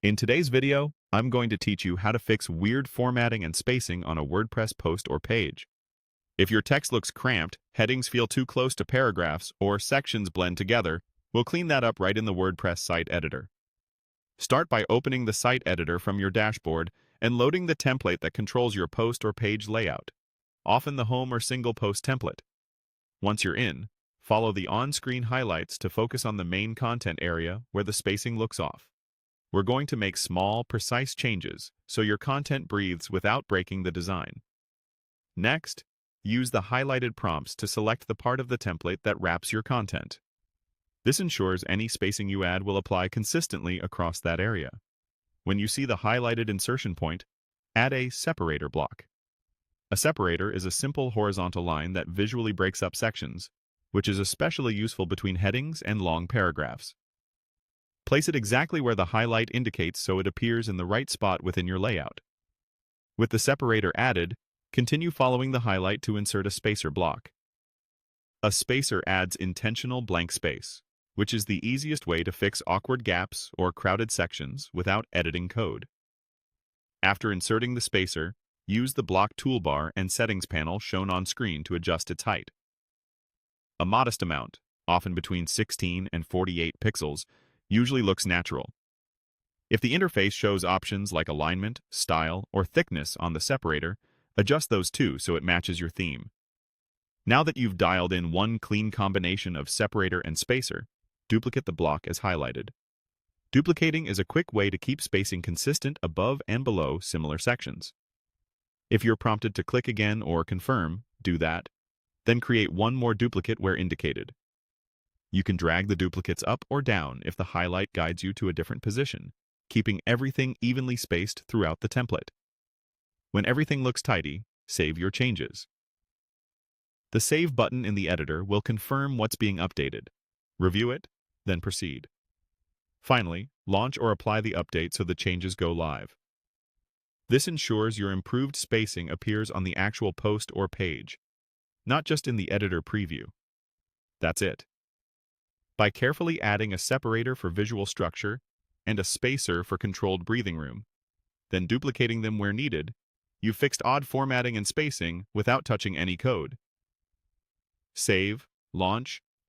In today's video, I'm going to teach you how to fix weird formatting and spacing on a WordPress post or page. If your text looks cramped, headings feel too close to paragraphs, or sections blend together, we'll clean that up right in the WordPress site editor. Start by opening the site editor from your dashboard and loading the template that controls your post or page layout, often the home or single post template. Once you're in, follow the on-screen highlights to focus on the main content area where the spacing looks off. We're going to make small, precise changes so your content breathes without breaking the design. Next, use the highlighted prompts to select the part of the template that wraps your content. This ensures any spacing you add will apply consistently across that area. When you see the highlighted insertion point, add a separator block. A separator is a simple horizontal line that visually breaks up sections, which is especially useful between headings and long paragraphs. Place it exactly where the highlight indicates so it appears in the right spot within your layout. With the separator added, continue following the highlight to insert a spacer block. A spacer adds intentional blank space, which is the easiest way to fix awkward gaps or crowded sections without editing code. After inserting the spacer, use the block toolbar and settings panel shown on screen to adjust its height. A modest amount, often between 16 and 48 pixels, usually looks natural. If the interface shows options like alignment, style, or thickness on the separator, adjust those too so it matches your theme. Now that you've dialed in one clean combination of separator and spacer, duplicate the block as highlighted. Duplicating is a quick way to keep spacing consistent above and below similar sections. If you're prompted to click again or confirm, do that. Then create one more duplicate where indicated. You can drag the duplicates up or down if the highlight guides you to a different position, keeping everything evenly spaced throughout the template. When everything looks tidy, save your changes. The Save button in the editor will confirm what's being updated. Review it, then proceed. Finally, launch or apply the update so the changes go live. This ensures your improved spacing appears on the actual post or page, not just in the editor preview. That's it. By carefully adding a separator for visual structure and a spacer for controlled breathing room, then duplicating them where needed, you've fixed odd formatting and spacing without touching any code. Save, launch,